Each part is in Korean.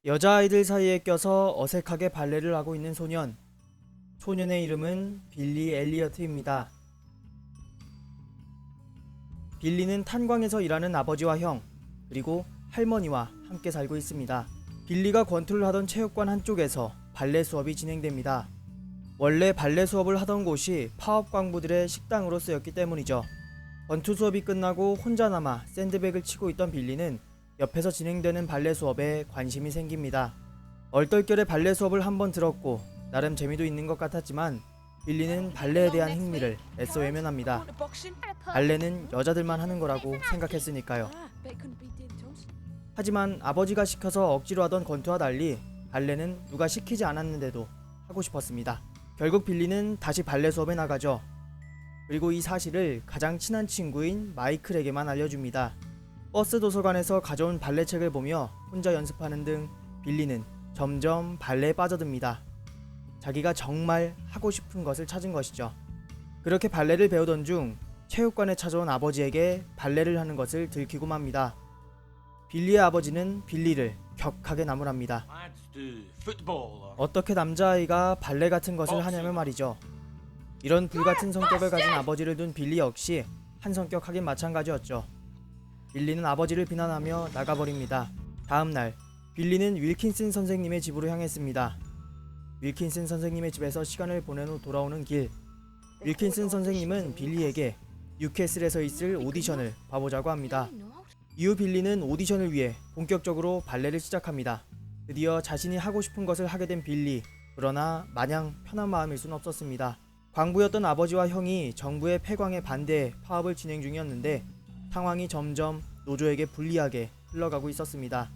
여자아이들 사이에 껴서 어색하게 발레를 하고 있는 소년. 소년의 이름은 빌리 엘리어트입니다. 빌리는 탄광에서 일하는 아버지와 형, 그리고 할머니와 함께 살고 있습니다. 빌리가 권투를 하던 체육관 한쪽에서 발레 수업이 진행됩니다. 원래 발레 수업을 하던 곳이 파업 광부들의 식당으로 쓰였기 때문이죠. 권투 수업이 끝나고 혼자 남아 샌드백을 치고 있던 빌리는 옆에서 진행되는 발레 수업에 관심이 생깁니다. 얼떨결에 발레 수업을 한번 들었고 나름 재미도 있는 것 같았지만 빌리는 발레에 대한 흥미를 애써 외면합니다. 발레는 여자들만 하는 거라고 생각했으니까요. 하지만 아버지가 시켜서 억지로 하던 권투와 달리 발레는 누가 시키지 않았는데도 하고 싶었습니다. 결국 빌리는 다시 발레 수업에 나가죠. 그리고 이 사실을 가장 친한 친구인 마이클에게만 알려줍니다. 버스 도서관에서 가져온 발레 책을 보며 혼자 연습하는 등 빌리는 점점 발레에 빠져듭니다. 자기가 정말 하고 싶은 것을 찾은 것이죠. 그렇게 발레를 배우던 중 체육관에 찾아온 아버지에게 발레를 하는 것을 들키고 맙니다. 빌리의 아버지는 빌리를 격하게 나무랍니다. 어떻게 남자아이가 발레 같은 것을 하냐며 말이죠. 이런 불같은 성격을 가진 아버지를 둔 빌리 역시 한 성격하긴 마찬가지였죠. 빌리는 아버지를 비난하며 나가버립니다. 다음날 빌리는 윌킨슨 선생님의 집으로 향했습니다. 윌킨슨 선생님의 집에서 시간을 보낸 후 돌아오는 길, 윌킨슨 선생님은 빌리에게 뉴캐슬에서 있을 오디션을 봐보자고 합니다. 이후 빌리는 오디션을 위해 본격적으로 발레를 시작합니다. 드디어 자신이 하고 싶은 것을 하게 된 빌리. 그러나 마냥 편한 마음일 순 없었습니다. 광부였던 아버지와 형이 정부의 폐광에 반대해 파업을 진행 중이었는데 상황이 점점 노조에게 불리하게 흘러가고 있었습니다.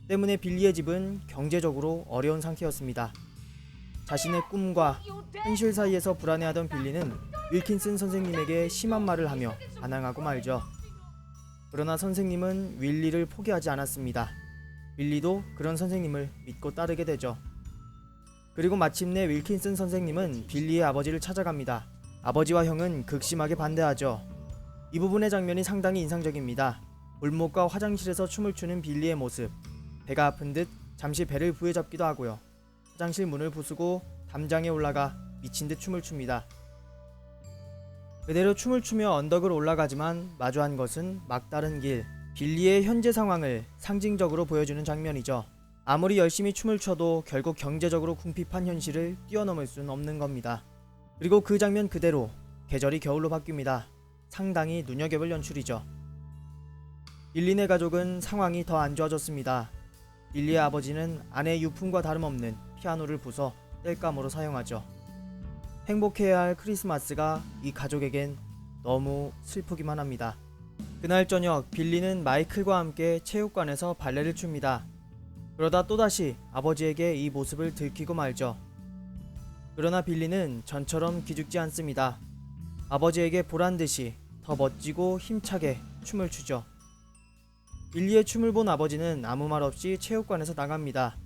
때문에 빌리의 집은 경제적으로 어려운 상태였습니다. 자신의 꿈과 현실 사이에서 불안해하던 빌리는 윌킨슨 선생님에게 심한 말을 하며 반항하고 말죠. 그러나 선생님은 윌리를 포기하지 않았습니다. 윌리도 그런 선생님을 믿고 따르게 되죠. 그리고 마침내 윌킨슨 선생님은 빌리의 아버지를 찾아갑니다. 아버지와 형은 극심하게 반대하죠. 이 부분의 장면이 상당히 인상적입니다. 골목과 화장실에서 춤을 추는 빌리의 모습. 배가 아픈 듯 잠시 배를 부여잡기도 하고요. 화장실 문을 부수고 담장에 올라가 미친 듯 춤을 춥니다. 그대로 춤을 추며 언덕을 올라가지만 마주한 것은 막다른 길. 빌리의 현재 상황을 상징적으로 보여주는 장면이죠. 아무리 열심히 춤을 춰도 결국 경제적으로 궁핍한 현실을 뛰어넘을 수는 없는 겁니다. 그리고 그 장면 그대로 계절이 겨울로 바뀝니다. 상당히 눈여겨볼 연출이죠. 빌리네 가족은 상황이 더 안 좋아졌습니다. 빌리의 아버지는 아내의 유품과 다름없는 피아노를 부숴 땔감으로 사용하죠. 행복해야 할 크리스마스가 이 가족에겐 너무 슬프기만 합니다. 그날 저녁 빌리는 마이클과 함께 체육관에서 발레를 춥니다. 그러다 또다시 아버지에게 이 모습을 들키고 말죠. 그러나 빌리는 전처럼 기죽지 않습니다. 아버지에게 보란듯이 더 멋지고 힘차게 춤을 추죠. 빌리의 춤을 본 아버지는 아무 말 없이 체육관에서 나갑니다.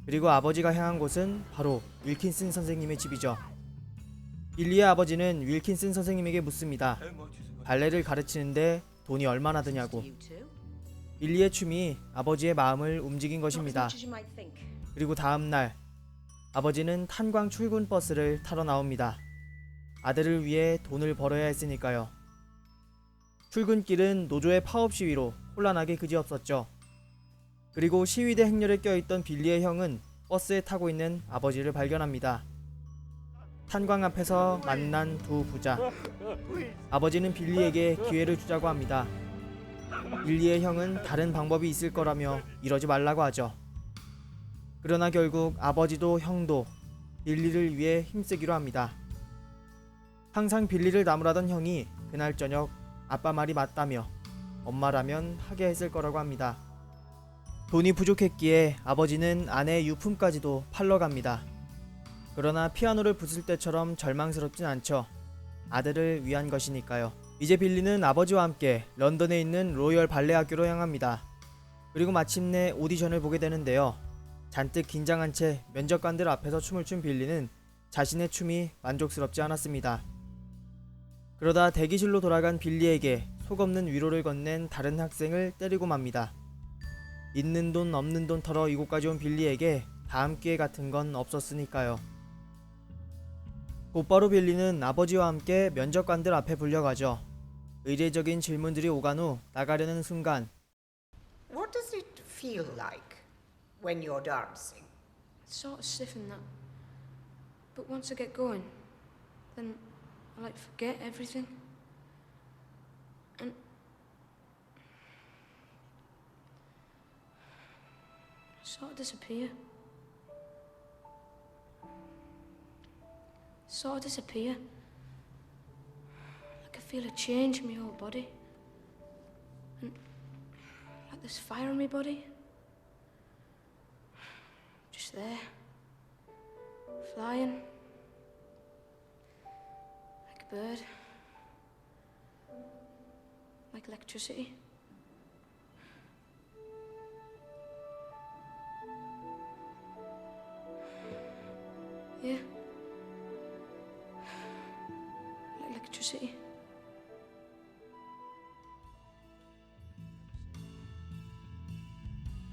그리고 아버지가 향한 곳은 바로 윌킨슨 선생님의 집이죠. 빌리의 아버지는 윌킨슨 선생님에게 묻습니다. 발레를 가르치는데 돈이 얼마나 드냐고. 빌리의 춤이 아버지의 마음을 움직인 것입니다. 그리고 다음날 아버지는 탄광 출근 버스를 타러 나옵니다. 아들을 위해 돈을 벌어야 했으니까요. 출근길은 노조의 파업 시위로 혼란하기 그지없었죠. 그리고 시위대 행렬에 껴있던 빌리의 형은 버스에 타고 있는 아버지를 발견합니다. 탄광 앞에서 만난 두 부자. 아버지는 빌리에게 기회를 주자고 합니다. 빌리의 형은 다른 방법이 있을 거라며 이러지 말라고 하죠. 그러나 결국 아버지도 형도 빌리를 위해 힘쓰기로 합니다. 항상 빌리를 나무라던 형이 그날 저녁 아빠 말이 맞다며 엄마라면 하게 했을 거라고 합니다. 돈이 부족했기에 아버지는 아내의 유품까지도 팔러 갑니다. 그러나 피아노를 부술 때처럼 절망스럽진 않죠. 아들을 위한 것이니까요. 이제 빌리는 아버지와 함께 런던에 있는 로열 발레 학교로 향합니다. 그리고 마침내 오디션을 보게 되는데요. 잔뜩 긴장한 채 면접관들 앞에서 춤을 춘 빌리는 자신의 춤이 만족스럽지 않았습니다. 그러다 대기실로 돌아간 빌리에게 속없는 위로를 건넨 다른 학생을 때리고 맙니다. 있는 돈 없는 돈 털어 이곳까지 온 빌리에게 다음 기회 같은 건 없었으니까요. 곧바로 빌리는 아버지와 함께 면접관들 앞에 불려가죠. 의례적인 질문들이 오간 후 나가려는 순간 What does it feel like when you're dancing? It's sort of stiff and that. But once I get going, then I like forget everything. And sort of disappear. Sort of disappear. Like I feel a change in my whole body. And like there's fire in my body. Just there. Flying. Like a bird. Like electricity. Yeah. Like electricity.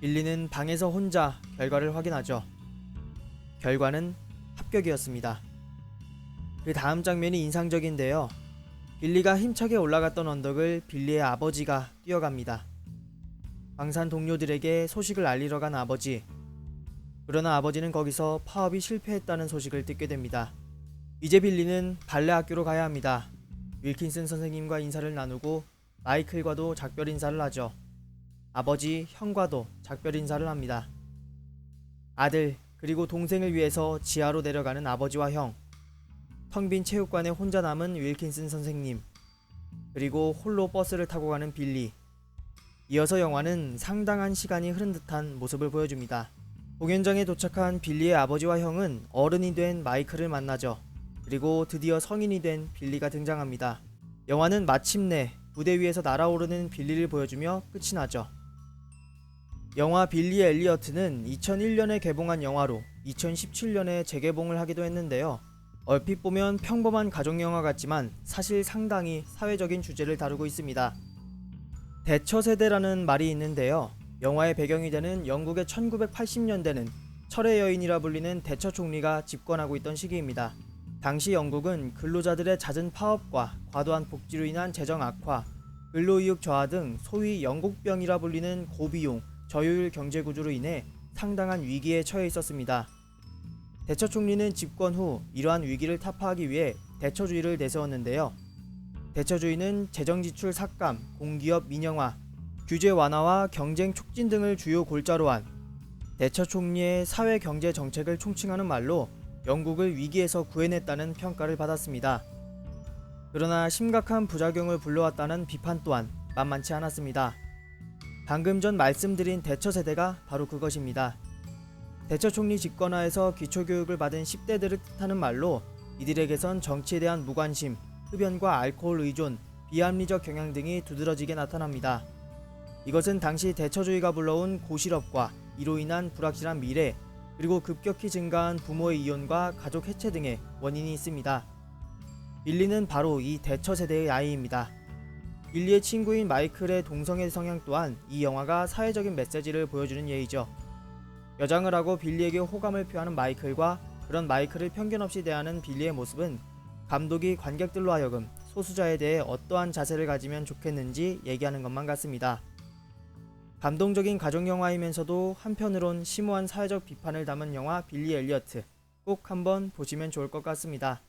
빌리는 방에서 혼자 결과를 확인하죠. 결과는 합격이었습니다. 그 다음 장면이 인상적인데요. 빌리가 힘차게 올라갔던 언덕을 빌리의 아버지가 뛰어갑니다. 방산 동료들에게 소식을 알리러 간 아버지. 그러나 아버지는 거기서 파업이 실패했다는 소식을 듣게 됩니다. 이제 빌리는 발레 학교로 가야 합니다. 윌킨슨 선생님과 인사를 나누고 마이클과도 작별 인사를 하죠. 아버지, 형과도 작별 인사를 합니다. 아들, 그리고 동생을 위해서 지하로 내려가는 아버지와 형, 텅 빈 체육관에 혼자 남은 윌킨슨 선생님, 그리고 홀로 버스를 타고 가는 빌리. 이어서 영화는 상당한 시간이 흐른 듯한 모습을 보여줍니다. 공연장에 도착한 빌리의 아버지와 형은 어른이 된 마이클을 만나죠. 그리고 드디어 성인이 된 빌리가 등장합니다. 영화는 마침내 무대 위에서 날아오르는 빌리를 보여주며 끝이 나죠. 영화 빌리 엘리어트는 2001년에 개봉한 영화로 2017년에 재개봉을 하기도 했는데요. 얼핏 보면 평범한 가족영화 같지만 사실 상당히 사회적인 주제를 다루고 있습니다. 대처세대라는 말이 있는데요. 영화의 배경이 되는 영국의 1980년대는 철의 여인이라 불리는 대처 총리가 집권하고 있던 시기입니다. 당시 영국은 근로자들의 잦은 파업과 과도한 복지로 인한 재정 악화, 근로이익 저하 등 소위 영국병이라 불리는 고비용, 저효율 경제구조로 인해 상당한 위기에 처해 있었습니다. 대처 총리는 집권 후 이러한 위기를 타파하기 위해 대처주의를 내세웠는데요. 대처주의는 재정지출 삭감, 공기업 민영화, 규제 완화와 경쟁 촉진 등을 주요 골자로 한 대처 총리의 사회경제 정책을 총칭하는 말로 영국을 위기에서 구해냈다는 평가를 받았습니다. 그러나 심각한 부작용을 불러왔다는 비판 또한 만만치 않았습니다. 방금 전 말씀드린 대처 세대가 바로 그것입니다. 대처 총리 집권하에서 기초교육을 받은 10대들을 뜻하는 말로 이들에게선 정치에 대한 무관심, 흡연과 알코올 의존, 비합리적 경향 등이 두드러지게 나타납니다. 이것은 당시 대처주의가 불러온 고실업과 이로 인한 불확실한 미래, 그리고 급격히 증가한 부모의 이혼과 가족 해체 등의 원인이 있습니다. 빌리는 바로 이 대처 세대의 아이입니다. 빌리의 친구인 마이클의 동성애 성향 또한 이 영화가 사회적인 메시지를 보여주는 예이죠. 여장을 하고 빌리에게 호감을 표하는 마이클과 그런 마이클을 편견 없이 대하는 빌리의 모습은 감독이 관객들로 하여금 소수자에 대해 어떠한 자세를 가지면 좋겠는지 얘기하는 것만 같습니다. 감동적인 가족영화이면서도 한편으론 심오한 사회적 비판을 담은 영화 빌리 엘리어트, 꼭 한번 보시면 좋을 것 같습니다.